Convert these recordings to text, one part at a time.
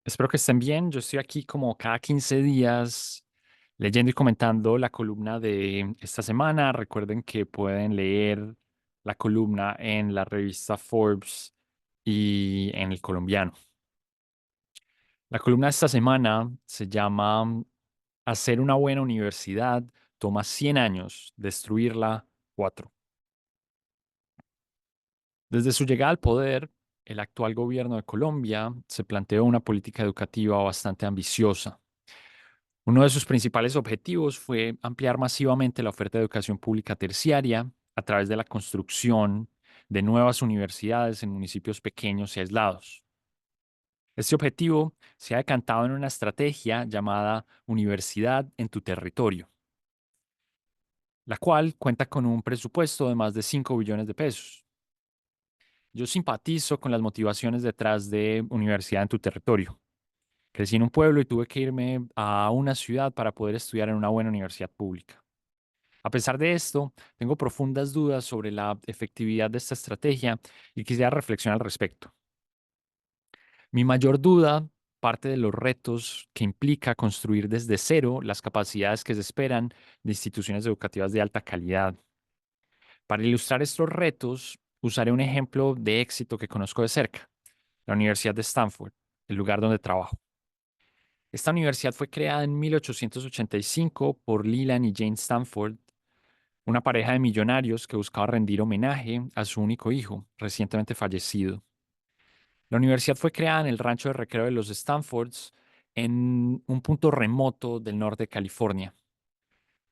Espero que estén bien. Yo estoy aquí como cada 15 días leyendo y comentando la columna de esta semana. Recuerden que pueden leer la columna en la revista Forbes y en El Colombiano. La columna de esta semana se llama Hacer una buena universidad toma 100 años, destruirla 4. Desde su llegada al poder, el actual gobierno de Colombia se planteó una política educativa bastante ambiciosa. Uno de sus principales objetivos fue ampliar masivamente la oferta de educación pública terciaria a través de la construcción de nuevas universidades en municipios pequeños y aislados. Este objetivo se ha decantado en una estrategia llamada Universidad en tu territorio, la cual cuenta con un presupuesto de más de 5 billones de pesos. Yo simpatizo con las motivaciones detrás de Universidad en tu territorio. Crecí en un pueblo y tuve que irme a una ciudad para poder estudiar en una buena universidad pública. A pesar de esto, tengo profundas dudas sobre la efectividad de esta estrategia y quisiera reflexionar al respecto. Mi mayor duda parte de los retos que implica construir desde cero las capacidades que se esperan de instituciones educativas de alta calidad. Para ilustrar estos retos, usaré un ejemplo de éxito que conozco de cerca, la Universidad de Stanford, el lugar donde trabajo. Esta universidad fue creada en 1885 por Leland y Jane Stanford, una pareja de millonarios que buscaba rendir homenaje a su único hijo, recientemente fallecido. La universidad fue creada en el rancho de recreo de los Stanfords, en un punto remoto del norte de California.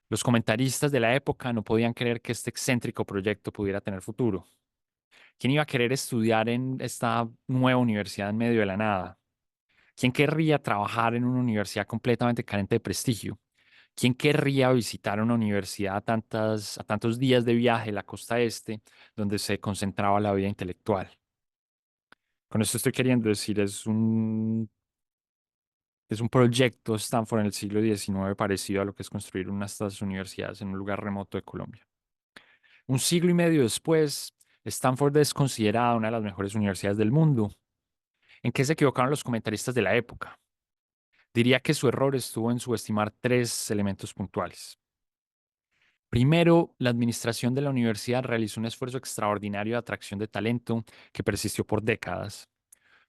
Los comentaristas de la época no podían creer que este excéntrico proyecto pudiera tener futuro. ¿Quién iba a querer estudiar en esta nueva universidad en medio de la nada? ¿Quién querría trabajar en una universidad completamente carente de prestigio? ¿Quién querría visitar una universidad a tantos días de viaje en la costa este, donde se concentraba la vida intelectual? Con esto estoy queriendo decir, es un proyecto Stanford en el siglo XIX parecido a lo que es construir una de estas universidades en un lugar remoto de Colombia. Un siglo y medio después, Stanford es considerada una de las mejores universidades del mundo. ¿En qué se equivocaron los comentaristas de la época? Diría que su error estuvo en subestimar tres elementos puntuales. Primero, la administración de la universidad realizó un esfuerzo extraordinario de atracción de talento que persistió por décadas.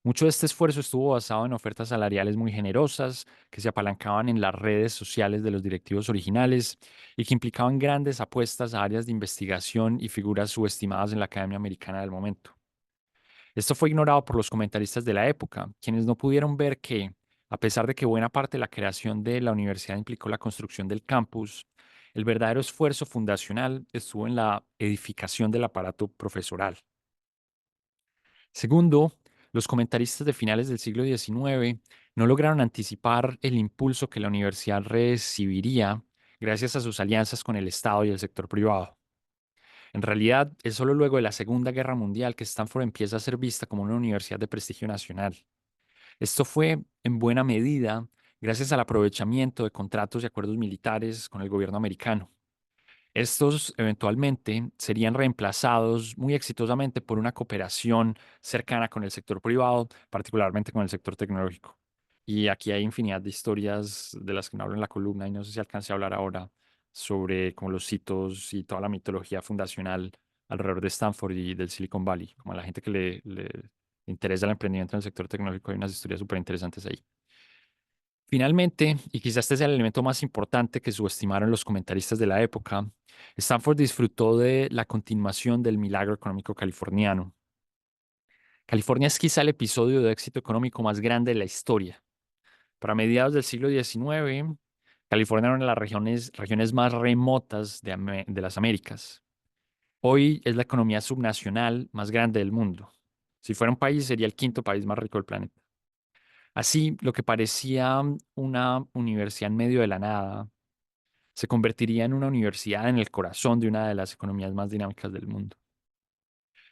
Mucho de este esfuerzo estuvo basado en ofertas salariales muy generosas que se apalancaban en las redes sociales de los directivos originales y que implicaban grandes apuestas a áreas de investigación y figuras subestimadas en la Academia Americana del momento. Esto fue ignorado por los comentaristas de la época, quienes no pudieron ver que, a pesar de que buena parte de la creación de la universidad implicó la construcción del campus, el verdadero esfuerzo fundacional estuvo en la edificación del aparato profesoral. Segundo, los comentaristas de finales del siglo XIX no lograron anticipar el impulso que la universidad recibiría gracias a sus alianzas con el Estado y el sector privado. En realidad, es solo luego de la Segunda Guerra Mundial que Stanford empieza a ser vista como una universidad de prestigio nacional. Esto fue, en buena medida, gracias al aprovechamiento de contratos y acuerdos militares con el gobierno americano. Estos eventualmente serían reemplazados muy exitosamente por una cooperación cercana con el sector privado, particularmente con el sector tecnológico. Y aquí hay infinidad de historias de las que no hablo en la columna y no sé si alcance a hablar ahora sobre como los hitos y toda la mitología fundacional alrededor de Stanford y del Silicon Valley. Como a la gente que le interesa el emprendimiento en el sector tecnológico, hay unas historias súper interesantes ahí. Finalmente, y quizás este sea el elemento más importante que subestimaron los comentaristas de la época, Stanford disfrutó de la continuación del milagro económico californiano. California es quizá el episodio de éxito económico más grande de la historia. Para mediados del siglo XIX, California era una de las regiones más remotas de las Américas. Hoy es la economía subnacional más grande del mundo. Si fuera un país, sería el quinto país más rico del planeta. Así, lo que parecía una universidad en medio de la nada se convertiría en una universidad en el corazón de una de las economías más dinámicas del mundo.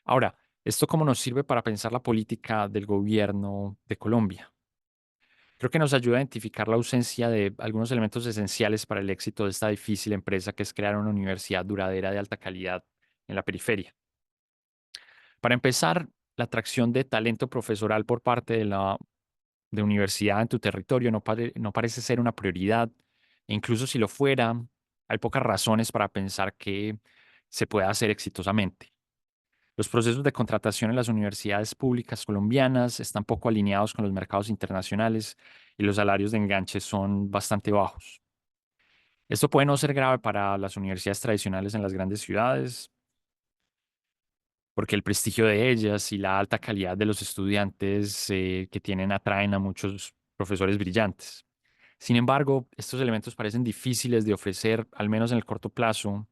Ahora, ¿esto cómo nos sirve para pensar la política del gobierno de Colombia? Creo que nos ayuda a identificar la ausencia de algunos elementos esenciales para el éxito de esta difícil empresa que es crear una universidad duradera de alta calidad en la periferia. Para empezar, la atracción de talento profesoral por parte de de universidad en tu territorio no parece ser una prioridad. E incluso si lo fuera, hay pocas razones para pensar que se pueda hacer exitosamente. Los procesos de contratación en las universidades públicas colombianas están poco alineados con los mercados internacionales y los salarios de enganche son bastante bajos. Esto puede no ser grave para las universidades tradicionales en las grandes ciudades, porque el prestigio de ellas y la alta calidad de los estudiantes que tienen atraen a muchos profesores brillantes. Sin embargo, estos elementos parecen difíciles de ofrecer, al menos en el corto plazo,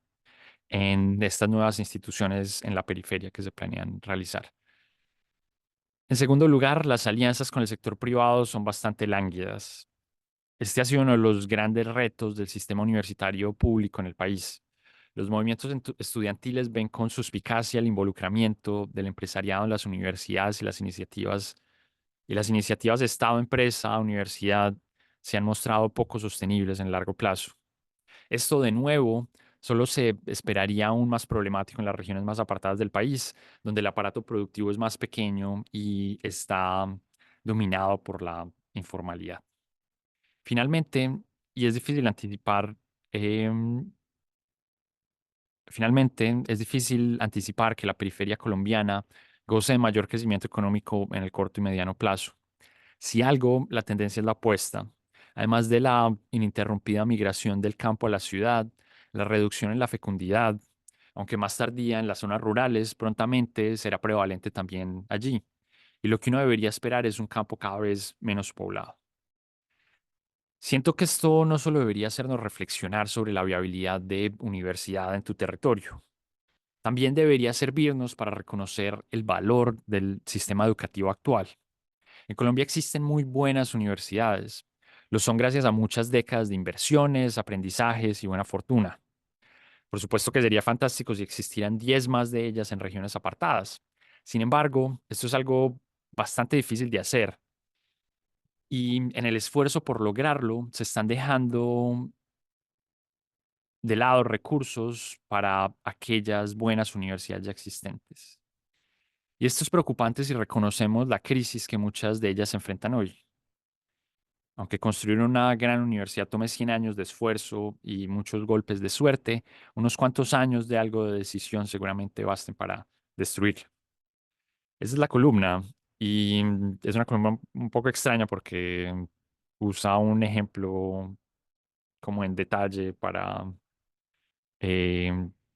en estas nuevas instituciones en la periferia que se planean realizar. En segundo lugar, las alianzas con el sector privado son bastante lánguidas. Este ha sido uno de los grandes retos del sistema universitario público en el país. Los movimientos estudiantiles ven con suspicacia el involucramiento del empresariado en las universidades y las iniciativas de Estado, empresa, universidad se han mostrado poco sostenibles en el largo plazo. Esto, de nuevo, solo se esperaría aún más problemático en las regiones más apartadas del país, donde el aparato productivo es más pequeño y está dominado por la informalidad. Finalmente, y es difícil anticipar, em, finalmente es difícil anticipar que la periferia colombiana goce de mayor crecimiento económico en el corto y mediano plazo. Si algo, la tendencia es la opuesta. Además de la ininterrumpida migración del campo a la ciudad, la reducción en la fecundidad, aunque más tardía en las zonas rurales, prontamente será prevalente también allí. Y lo que uno debería esperar es un campo cada vez menos poblado. Siento que esto no solo debería hacernos reflexionar sobre la viabilidad de universidad en tu territorio, también debería servirnos para reconocer el valor del sistema educativo actual. En Colombia existen muy buenas universidades. Lo son gracias a muchas décadas de inversiones, aprendizajes y buena fortuna. Por supuesto que sería fantástico si existieran 10 más de ellas en regiones apartadas. Sin embargo, esto es algo bastante difícil de hacer. Y en el esfuerzo por lograrlo, se están dejando de lado recursos para aquellas buenas universidades ya existentes. Y esto es preocupante si reconocemos la crisis que muchas de ellas enfrentan hoy. Aunque construir una gran universidad tome 100 años de esfuerzo y muchos golpes de suerte, unos cuantos años de algo de decisión seguramente basten para destruirla. Esa es la columna y es una columna un poco extraña porque usa un ejemplo como en detalle para eh,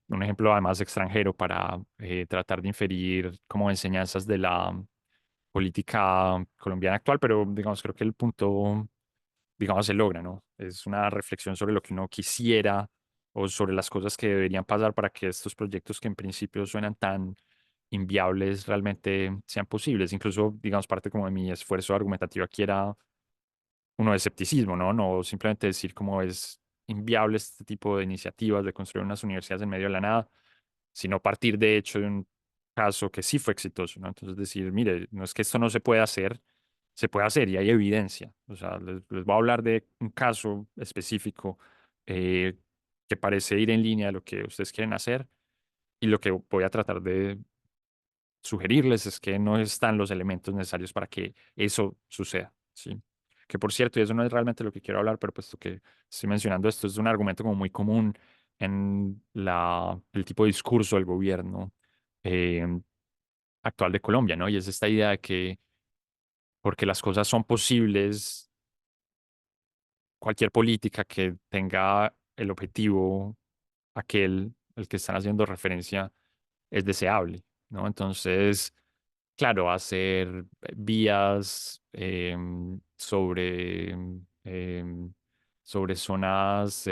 un ejemplo además extranjero para tratar de inferir como enseñanzas de la política colombiana actual, pero digamos, creo que el punto, digamos, se logra, ¿no? Es una reflexión sobre lo que uno quisiera o sobre las cosas que deberían pasar para que estos proyectos que en principio suenan tan inviables realmente sean posibles. Incluso, digamos, parte como de mi esfuerzo argumentativo aquí era uno de escepticismo, ¿no? No simplemente decir cómo es inviable este tipo de iniciativas de construir unas universidades en medio de la nada, sino partir de hecho de un caso que sí fue exitoso, ¿no? Entonces decir, mire, no es que esto no se pueda hacer, se puede hacer y hay evidencia. O sea, les voy a hablar de un caso específico eh, que parece ir en línea de lo que ustedes quieren hacer y lo que voy a tratar de sugerirles es que no están los elementos necesarios para que eso suceda, ¿sí? Que por cierto, y eso no es realmente lo que quiero hablar, pero puesto que estoy mencionando esto, es un argumento como muy común en el tipo de discurso del gobierno eh, actual de Colombia, ¿no? Y es esta idea de que porque las cosas son posibles, cualquier política que tenga el objetivo aquel al que están haciendo referencia es deseable, ¿no? Entonces, claro, hacer vías sobre zonas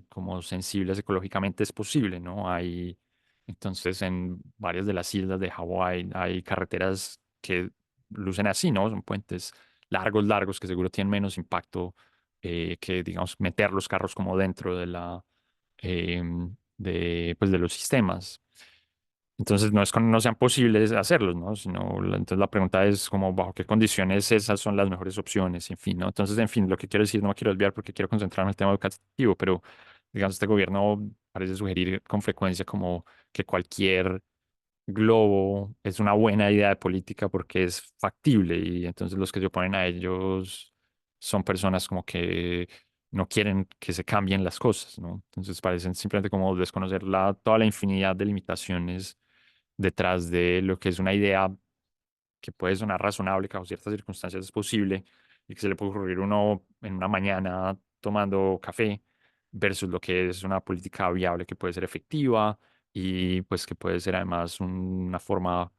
como sensibles ecológicamente es posible, ¿no? Entonces, en varias de las islas de Hawái hay carreteras que lucen así, ¿no? Son puentes largos, largos, que seguro tienen menos impacto que, digamos, meter los carros como dentro pues, de los sistemas. Entonces no es que no sean posibles hacerlos, ¿no? Entonces la pregunta es como bajo qué condiciones esas son las mejores opciones, en fin, ¿no? Entonces, en fin, lo que quiero decir, no me quiero desviar porque quiero concentrarme en el tema educativo, pero digamos, este gobierno parece sugerir con frecuencia como que cualquier globo es una buena idea de política porque es factible y entonces los que se oponen a ellos son personas como que no quieren que se cambien las cosas, ¿no? Entonces parecen simplemente como desconocer toda la infinidad de limitaciones detrás de lo que es una idea que puede sonar razonable, que bajo ciertas circunstancias es posible y que se le puede ocurrir uno en una mañana tomando café versus lo que es una política viable que puede ser efectiva y pues que puede ser además una forma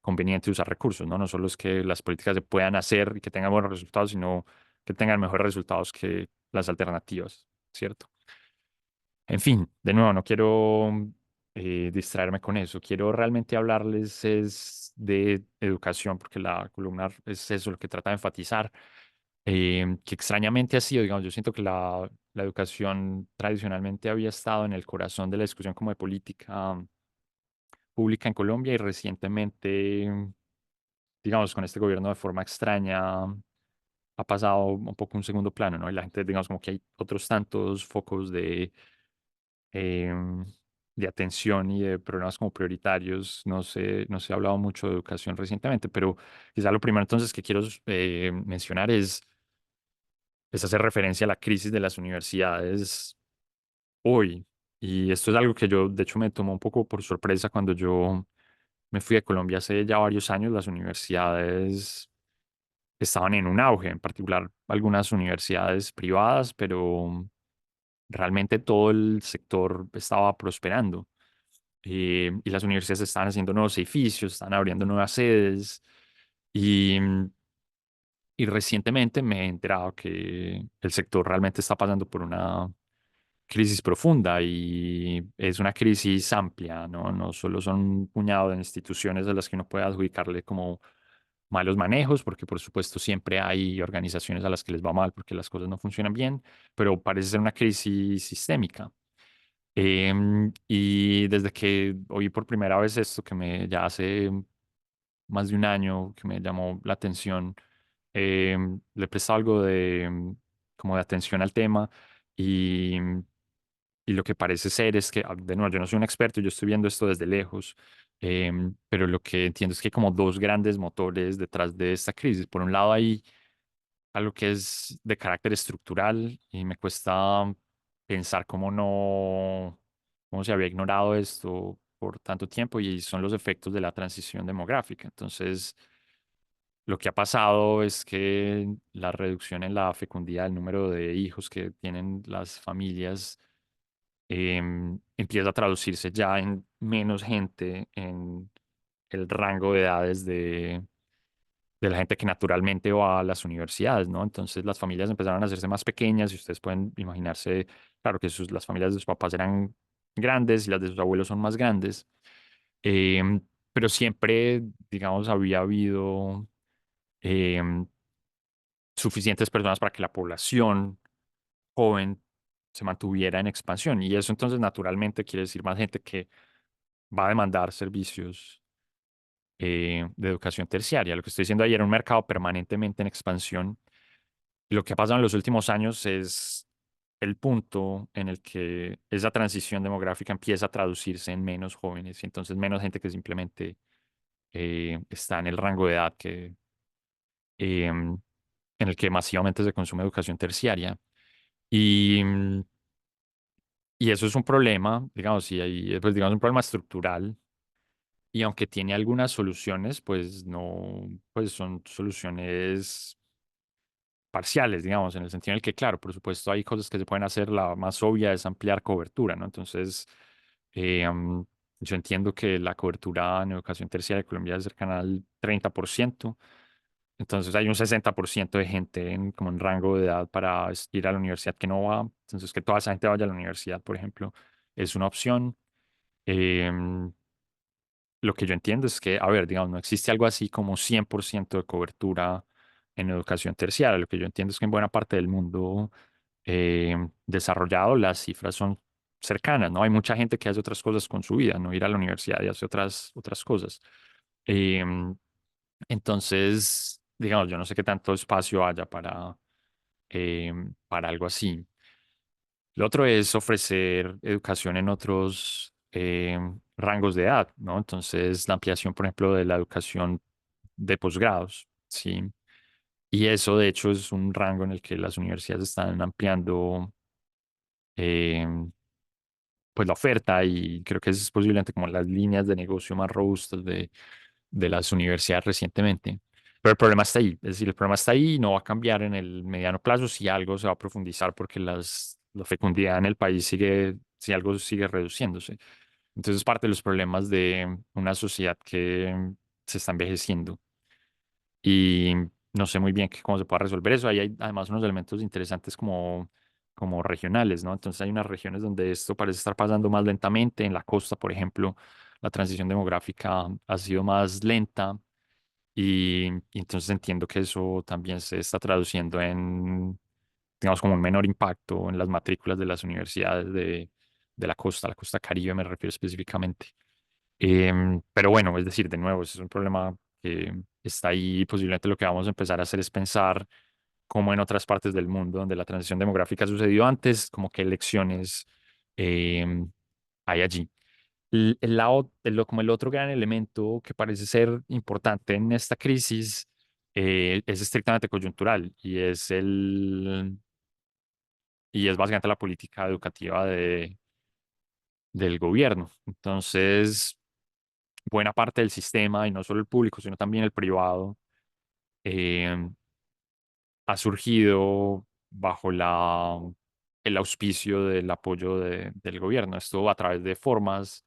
conveniente de usar recursos, ¿no? No solo es que las políticas se puedan hacer y que tengan buenos resultados, sino que tengan mejores resultados que las alternativas, ¿cierto? En fin, de nuevo, no quiero distraerme con eso. Quiero realmente hablarles es de educación, porque la columna es eso lo que trata de enfatizar, que extrañamente ha sido, digamos, yo siento que la educación tradicionalmente había estado en el corazón de la discusión como de política pública en Colombia y recientemente, digamos, con este gobierno de forma extraña ha pasado un poco a un segundo plano, ¿no? Y la gente, digamos, como que hay otros tantos focos em, de atención y de problemas como prioritarios. No se ha hablado mucho de educación recientemente, pero quizá lo primero entonces que quiero mencionar es hacer referencia a la crisis de las universidades hoy. Y esto es algo que yo, de hecho, me tomó un poco por sorpresa cuando yo me fui a Colombia hace ya varios años. Las universidades estaban en un auge, en particular algunas universidades privadas, pero realmente todo el sector estaba prosperando. Y las universidades están haciendo nuevos edificios, están abriendo nuevas sedes y, y recientemente me he enterado que el sector realmente está pasando por una crisis profunda y es una crisis amplia, ¿no? No solo son un puñado de instituciones a las que uno puede adjudicarle como malos manejos, porque por supuesto siempre hay organizaciones a las que les va mal porque las cosas no funcionan bien, pero parece ser una crisis sistémica. Y desde que oí por primera vez esto, que me ya hace más de un año, que me llamó la atención, le he prestado algo de como de atención al tema y, y lo que parece ser es que, de nuevo, yo no soy un experto, yo estoy viendo esto desde lejos, pero lo que entiendo es que hay como dos grandes motores detrás de esta crisis. Por un lado hay algo que es de carácter estructural y me cuesta pensar cómo se había ignorado esto por tanto tiempo y son los efectos de la transición demográfica. Entonces, lo que ha pasado es que la reducción en la fecundidad, del número de hijos que tienen las familias, empieza a traducirse ya en menos gente en el rango de edades de la gente que naturalmente va a las universidades, ¿no? Entonces las familias empezaron a hacerse más pequeñas y ustedes pueden imaginarse, claro que las familias de sus papás eran grandes y las de sus abuelos son más grandes, em, pero siempre, digamos, había habido em, suficientes personas para que la población joven se mantuviera en expansión y eso entonces naturalmente quiere decir más gente que va a demandar servicios de educación terciaria. Lo que estoy diciendo ahí era un mercado permanentemente en expansión. Y lo que ha pasado en los últimos años es el punto en el que esa transición demográfica empieza a traducirse en menos jóvenes y entonces menos gente que simplemente está en el rango de edad en el que masivamente se consume educación terciaria. Y, y eso es un problema, digamos, y hay, pues, digamos, un problema estructural. Y aunque tiene algunas soluciones, pues no, pues son soluciones parciales, digamos, en el sentido en el que, claro, por supuesto, hay cosas que se pueden hacer. La más obvia es ampliar cobertura, ¿no? Entonces, yo entiendo que la cobertura en educación terciaria de Colombia es cercana al 30%. Entonces, hay un 60% de gente como en rango de edad para ir a la universidad que no va. Entonces, que toda esa gente vaya a la universidad, por ejemplo, es una opción. Em, lo que yo entiendo es que, a ver, digamos, no existe algo así como 100% de cobertura en educación terciaria. Lo que yo entiendo es que en buena parte del mundo desarrollado las cifras son cercanas, ¿no? Hay mucha gente que hace otras cosas con su vida, no ir a la universidad y hace otras cosas. Em, entonces, digamos, yo no sé qué tanto espacio haya para algo así. Lo otro es ofrecer educación en otros rangos de edad, ¿no? Entonces, la ampliación, por ejemplo, de la educación de posgrados, ¿sí? Y eso, de hecho, es un rango en el que las universidades están ampliando eh, pues la oferta y creo que es posiblemente como las líneas de negocio más robustas de las universidades recientemente. Pero el problema está ahí, es decir, el problema está ahí y no va a cambiar en el mediano plazo si algo se va a profundizar porque la fecundidad en el país sigue, si algo sigue reduciéndose. Entonces, parte de los problemas de una sociedad que se está envejeciendo y no sé muy bien cómo se puede resolver eso. Ahí hay además unos elementos interesantes como regionales, ¿no? Entonces hay unas regiones donde esto parece estar pasando más lentamente. En la costa, por ejemplo, la transición demográfica ha sido más lenta y entonces entiendo que eso también se está traduciendo en, digamos, como un menor impacto en las matrículas de las universidades de la costa Caribe me refiero específicamente. Pero bueno, es decir, de nuevo, ese es un problema que está ahí. Y posiblemente lo que vamos a empezar a hacer es pensar como en otras partes del mundo donde la transición demográfica ha sucedido antes, como qué elecciones em, hay allí. Como el otro gran elemento que parece ser importante en esta crisis es estrictamente coyuntural y es básicamente la política educativa del gobierno. Entonces, buena parte del sistema, y no solo el público, sino también el privado, eh, ha surgido bajo el auspicio del apoyo del gobierno. Esto a través de formas,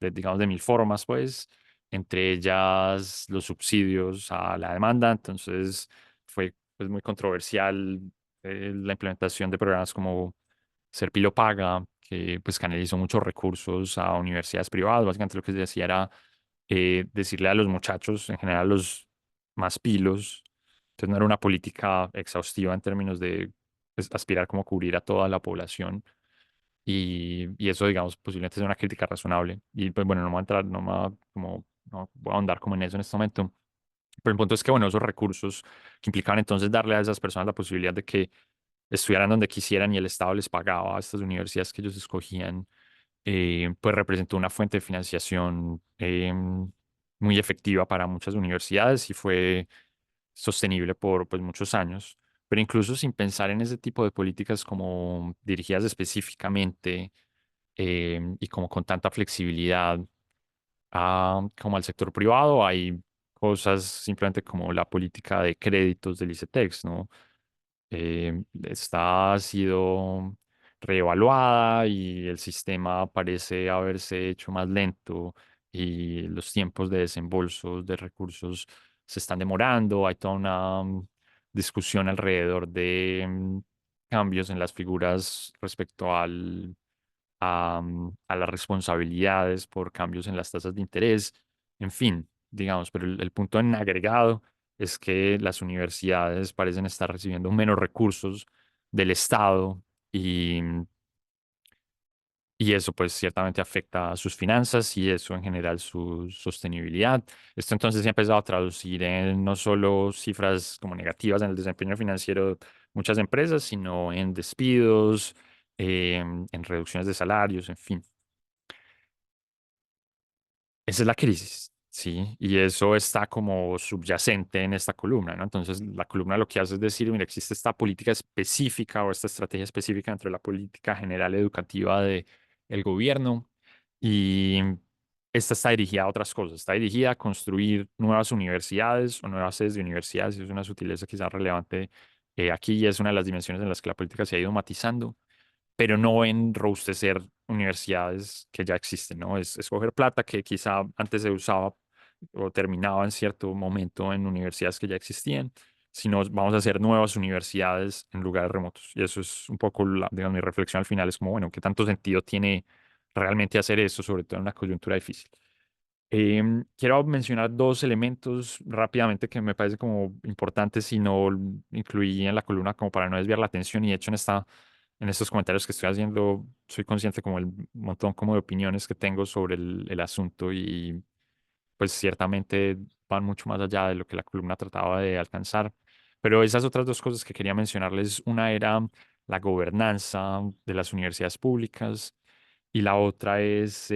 digamos, de mil formas, pues, entre ellas los subsidios a la demanda. Entonces, fue pues, muy controversial la implementación de programas como Serpilo Paga, que pues canalizó muchos recursos a universidades privadas. Básicamente lo que se decía era decirle a los muchachos, en general los más pilos, entonces no era una política exhaustiva en términos de pues, aspirar como a cubrir a toda la población y eso, digamos, posiblemente es una crítica razonable. Y pues bueno, no me voy a entrar, no me voy a, como, no voy a ahondar como en eso en este momento. Pero el punto es que, bueno, esos recursos que implicaban entonces darle a esas personas la posibilidad de que estudiaran donde quisieran y el Estado les pagaba a estas universidades que ellos escogían, pues representó una fuente de financiación muy efectiva para muchas universidades y fue sostenible por pues, muchos años. Pero incluso sin pensar en ese tipo de políticas como dirigidas específicamente y como con tanta flexibilidad como al sector privado, hay cosas simplemente como la política de créditos del ICETEX, ¿no? Esta ha sido reevaluada y el sistema parece haberse hecho más lento y los tiempos de desembolsos de recursos se están demorando. Hay toda una discusión alrededor de cambios en las figuras respecto a las responsabilidades por cambios en las tasas de interés, en fin, digamos, pero el punto en agregado es que las universidades parecen estar recibiendo menos recursos del Estado y eso pues ciertamente afecta a sus finanzas y eso en general su sostenibilidad. Esto entonces se ha empezado a traducir en no solo cifras como negativas en el desempeño financiero de muchas empresas, sino en despidos, en reducciones de salarios, en fin. Esa es la crisis, ¿sí? Y eso está como subyacente en esta columna, ¿no? Entonces, la columna lo que hace es decir, mira, existe esta política específica o esta estrategia específica dentro de la política general educativa del gobierno y esta está dirigida a otras cosas, está dirigida a construir nuevas universidades o nuevas sedes de universidades, y es una sutileza quizás relevante aquí y es una de las dimensiones en las que la política se ha ido matizando pero no en robustecer universidades que ya existen, ¿no? Es escoger plata que quizá antes se usaba o terminaba en cierto momento en universidades que ya existían, sino vamos a hacer nuevas universidades en lugares remotos. Y eso es un poco, digamos, mi reflexión al final, es como, bueno, ¿qué tanto sentido tiene realmente hacer eso, sobre todo en una coyuntura difícil? Quiero mencionar dos elementos rápidamente que me parece como importantes y no incluí en la columna como para no desviar la atención y de hecho en estos comentarios que estoy haciendo soy consciente como el montón como de opiniones que tengo sobre el asunto y pues ciertamente van mucho más allá de lo que la columna trataba de alcanzar. Pero esas otras dos cosas que quería mencionarles, una era la gobernanza de las universidades públicas y la otra es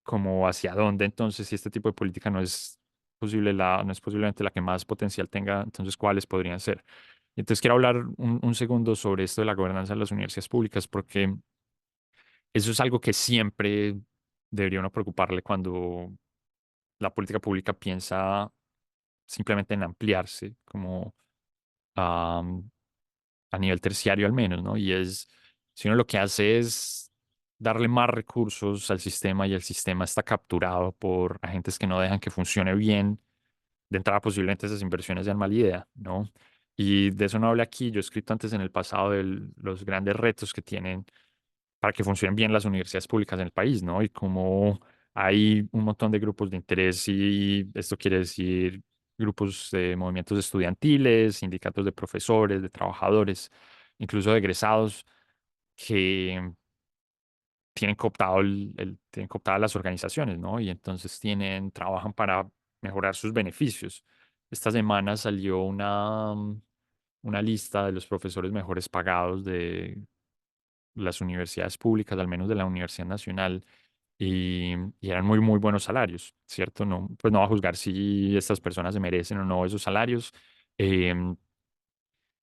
como hacia dónde entonces, si este tipo de política no es posible, no es posiblemente la que más potencial tenga, entonces cuáles podrían ser. Y entonces quiero hablar un segundo sobre esto de la gobernanza de las universidades públicas, porque eso es algo que siempre debería uno preocuparle cuando la política pública piensa simplemente en ampliarse, como am, a nivel terciario al menos, ¿no? Y es, si uno lo que hace es darle más recursos al sistema y el sistema está capturado por agentes que no dejan que funcione bien, de entrada posiblemente esas inversiones sean mala idea, ¿no? Y de eso no hablé aquí, yo he escrito antes en el pasado de los grandes retos que tienen para que funcionen bien las universidades públicas en el país, ¿no? Y como hay un montón de grupos de interés y esto quiere decir grupos de movimientos estudiantiles, sindicatos de profesores, de trabajadores, incluso de egresados que tienen cooptado tienen cooptadas las organizaciones, ¿no? Y entonces trabajan para mejorar sus beneficios. Esta semana salió una lista de los profesores mejores pagados de las universidades públicas, al menos de la Universidad Nacional, y eran muy, muy buenos salarios, ¿cierto? No, pues no va a juzgar si estas personas se merecen o no esos salarios, em,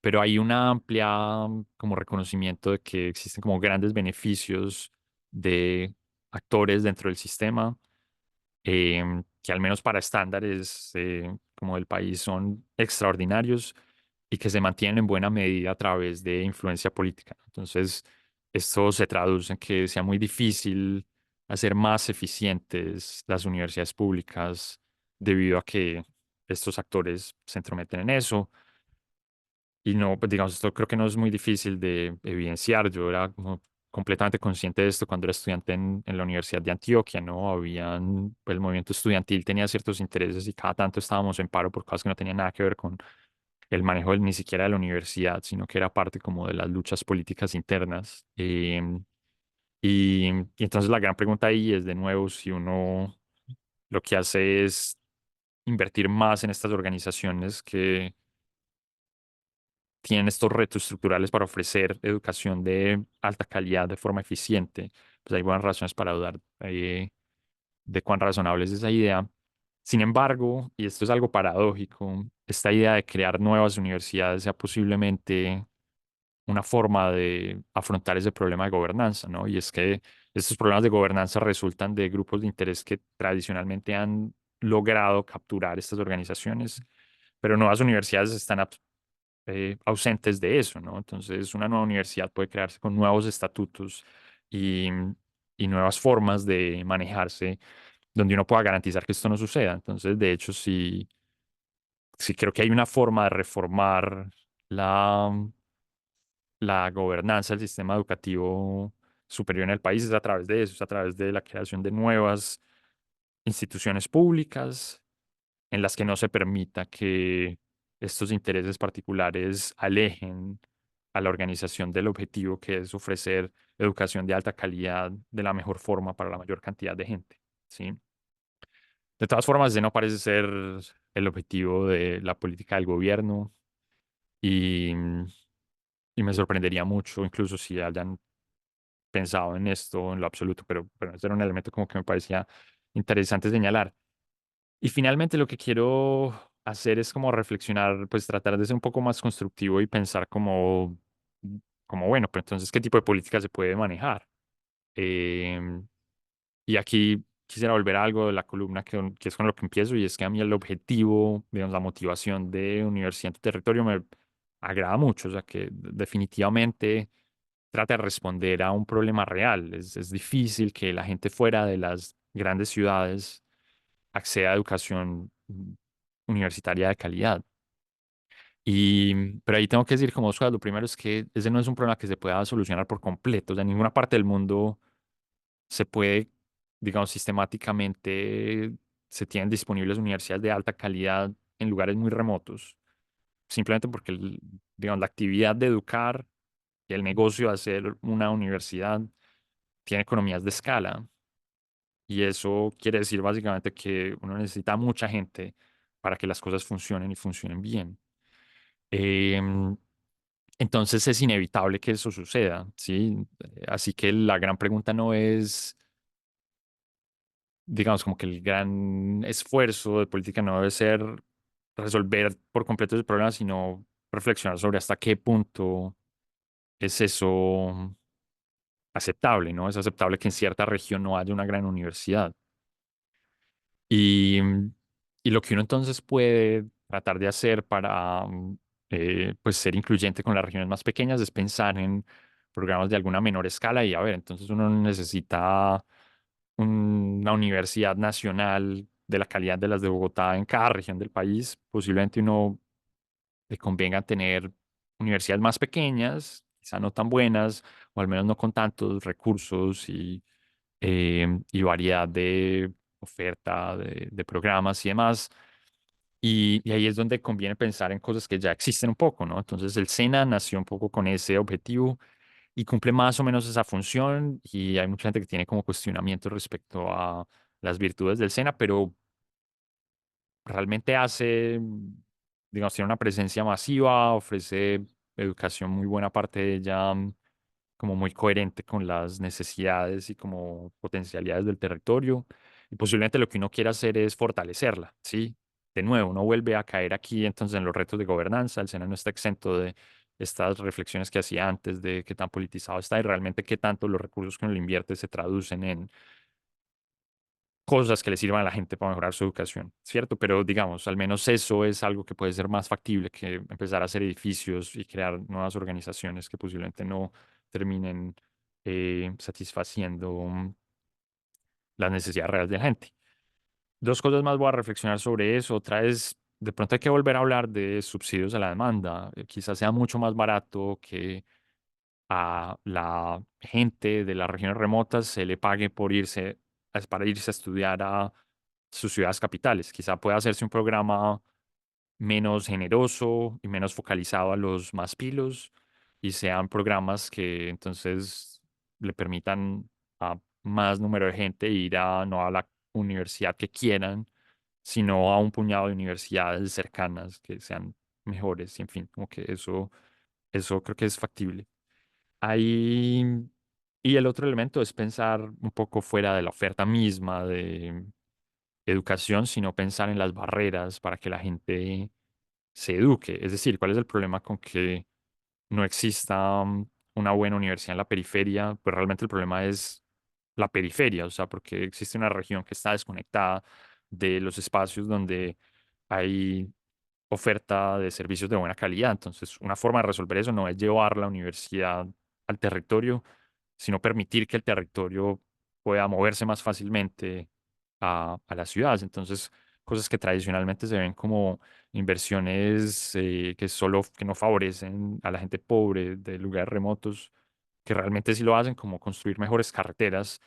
pero hay una amplia como reconocimiento de que existen como grandes beneficios de actores dentro del sistema que al menos para estándares como del país son extraordinarios y que se mantienen en buena medida a través de influencia política. Entonces, esto se traduce en que sea muy difícil hacer más eficientes las universidades públicas debido a que estos actores se entrometen en eso. Y no, pues digamos, esto creo que no es muy difícil de evidenciar. Yo era como completamente consciente de esto cuando era estudiante en la Universidad de Antioquia, ¿no? Pues, el movimiento estudiantil tenía ciertos intereses y cada tanto estábamos en paro por cosas que no tenían nada que ver con el manejo ni siquiera de la universidad, sino que era parte como de las luchas políticas internas. Y entonces la gran pregunta ahí es de nuevo si uno lo que hace es invertir más en estas organizaciones que tienen estos retos estructurales para ofrecer educación de alta calidad de forma eficiente, pues hay buenas razones para dudar de cuán razonable es esa idea. Sin embargo, y esto es algo paradójico, esta idea de crear nuevas universidades sea posiblemente una forma de afrontar ese problema de gobernanza, ¿no? Y es que estos problemas de gobernanza resultan de grupos de interés que tradicionalmente han logrado capturar estas organizaciones, pero nuevas universidades están ausentes de eso, ¿no? Entonces, una nueva universidad puede crearse con nuevos estatutos y, y nuevas formas de manejarse donde uno pueda garantizar que esto no suceda. Entonces, de hecho, sí creo que hay una forma de reformar la gobernanza del sistema educativo superior en el país, es a través de eso, es a través de la creación de nuevas instituciones públicas en las que no se permita que estos intereses particulares alejen a la organización del objetivo que es ofrecer educación de alta calidad de la mejor forma para la mayor cantidad de gente, ¿sí? De todas formas, ese no parece ser el objetivo de la política del gobierno y, y me sorprendería mucho, incluso si hayan pensado en esto en lo absoluto, pero ese era un elemento como que me parecía interesante señalar. Y finalmente lo que quiero hacer es como reflexionar, pues tratar de ser un poco más constructivo y pensar como bueno, pero entonces, ¿qué tipo de política se puede manejar? Em, y aquí quisiera volver a algo de la columna que es con lo que empiezo, y es que a mí el objetivo, digamos, la motivación de Universidad en tu Territorio me agrada mucho, o sea, que definitivamente trata de responder a un problema real. Es difícil que la gente fuera de las grandes ciudades acceda a educación universitaria de calidad. Pero ahí tengo que decir como dos cosas. Lo primero es que ese no es un problema que se pueda solucionar por completo. O sea, en ninguna parte del mundo se puede, digamos, sistemáticamente se tienen disponibles universidades de alta calidad en lugares muy remotos. Simplemente porque, digamos, la actividad de educar y el negocio de hacer una universidad tiene economías de escala. Y eso quiere decir básicamente que uno necesita mucha gente para que las cosas funcionen y funcionen bien. Em, Entonces es inevitable que eso suceda, ¿sí? Así que la gran pregunta no es, digamos, como que el gran esfuerzo de política no debe ser resolver por completo ese problema, sino reflexionar sobre hasta qué punto es eso aceptable, ¿no? Es aceptable que en cierta región no haya una gran universidad. Y, y lo que uno entonces puede tratar de hacer para pues ser incluyente con las regiones más pequeñas es pensar en programas de alguna menor escala y a ver, entonces uno necesita una universidad nacional de la calidad de las de Bogotá en cada región del país. Posiblemente uno le convenga tener universidades más pequeñas, quizá no tan buenas, o al menos no con tantos recursos y variedad de oferta de programas y demás. Y ahí es donde conviene pensar en cosas que ya existen un poco, ¿no? Entonces el SENA nació un poco con ese objetivo y cumple más o menos esa función y hay mucha gente que tiene como cuestionamientos respecto a las virtudes del SENA, pero realmente hace, digamos, tiene una presencia masiva, ofrece educación muy buena parte de ella, como muy coherente con las necesidades y como potencialidades del territorio. Y posiblemente lo que uno quiere hacer es fortalecerla, ¿sí? De nuevo, uno vuelve a caer aquí entonces en los retos de gobernanza. El Sena no está exento de estas reflexiones que hacía antes de qué tan politizado está y realmente qué tanto los recursos que uno le invierte se traducen en cosas que le sirvan a la gente para mejorar su educación, ¿cierto? Pero digamos, al menos eso es algo que puede ser más factible que empezar a hacer edificios y crear nuevas organizaciones que posiblemente no terminen satisfaciendo las necesidades reales de la gente. Dos cosas más voy a reflexionar sobre eso. Otra es, de pronto hay que volver a hablar de subsidios a la demanda. Quizás sea mucho más barato que a la gente de las regiones remotas se le pague por irse, para irse a estudiar a sus ciudades capitales. Quizá pueda hacerse un programa menos generoso y menos focalizado a los más pilos y sean programas que entonces le permitan a más número de gente ir a no a la universidad que quieran, sino a un puñado de universidades cercanas que sean mejores y en fin, como que eso creo que es factible. Ahí, y el otro elemento es pensar un poco fuera de la oferta misma de educación, sino pensar en las barreras para que la gente se eduque. Es decir, ¿cuál es el problema con que no exista una buena universidad en la periferia? Pues realmente el problema es la periferia, o sea, porque existe una región que está desconectada de los espacios donde hay oferta de servicios de buena calidad. Entonces, una forma de resolver eso no es llevar la universidad al territorio, sino permitir que el territorio pueda moverse más fácilmente a las ciudades. Entonces, cosas que tradicionalmente se ven como inversiones que no favorecen a la gente pobre de lugares remotos, que realmente sí lo hacen, como construir mejores carreteras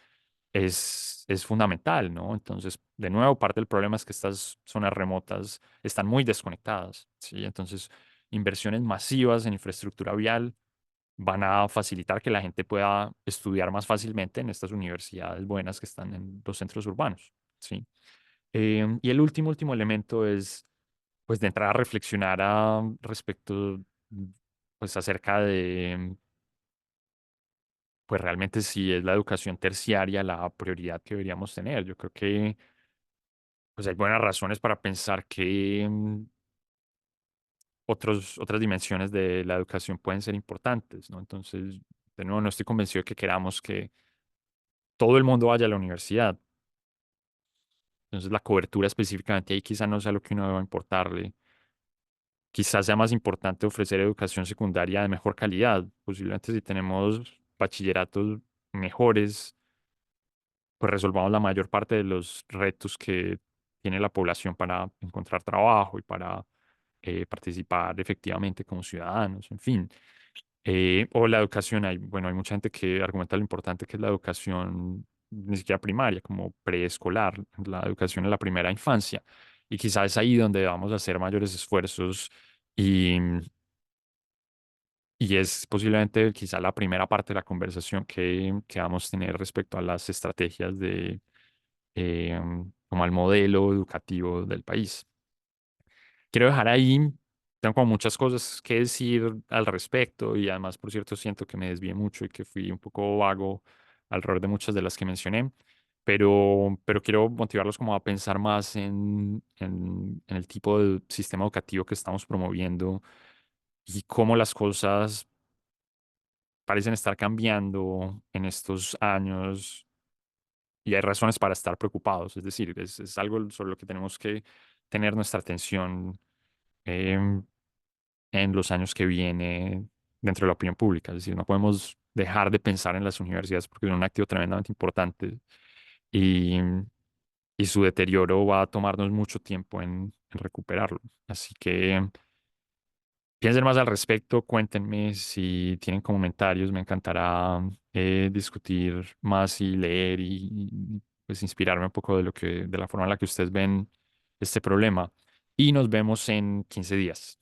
es fundamental, ¿no? Entonces, de nuevo, parte del problema es que estas zonas remotas están muy desconectadas, ¿sí? Entonces, inversiones masivas en infraestructura vial van a facilitar que la gente pueda estudiar más fácilmente en estas universidades buenas que están en los centros urbanos, ¿sí? Y el último elemento es, pues, de entrar a reflexionar respecto, pues, acerca de pues realmente sí es la educación terciaria la prioridad que deberíamos tener. Yo creo que pues hay buenas razones para pensar que otras dimensiones de la educación pueden ser importantes, ¿no? Entonces, de nuevo, no estoy convencido de que queramos que todo el mundo vaya a la universidad. Entonces, la cobertura específicamente ahí quizá no sea lo que uno deba importarle. Quizás sea más importante ofrecer educación secundaria de mejor calidad. Posiblemente si tenemos bachilleratos mejores pues resolvamos la mayor parte de los retos que tiene la población para encontrar trabajo y para participar efectivamente como ciudadanos, en fin. O la educación, bueno, hay mucha gente que argumenta lo importante que es la educación, ni siquiera primaria, como preescolar, la educación en la primera infancia. Y quizás es ahí donde vamos a hacer mayores esfuerzos y, y es posiblemente quizá la primera parte de la conversación que vamos a tener respecto a las estrategias de como al modelo educativo del país. Quiero dejar ahí tengo como muchas cosas que decir al respecto y además, por cierto, siento que me desvié mucho y que fui un poco vago alrededor de muchas de las que mencioné, pero quiero motivarlos como a pensar más en el tipo de sistema educativo que estamos promoviendo y cómo las cosas parecen estar cambiando en estos años y hay razones para estar preocupados. Es decir, es algo sobre lo que tenemos que tener nuestra atención em, en los años que viene dentro de la opinión pública. Es decir, no podemos dejar de pensar en las universidades porque son un activo tremendamente importante y, y su deterioro va a tomarnos mucho tiempo en recuperarlo. Así que piensen más al respecto, cuéntenme si tienen comentarios, me encantará discutir más y leer pues inspirarme un poco de lo de la forma en la que ustedes ven este problema. Y nos vemos en 15 días.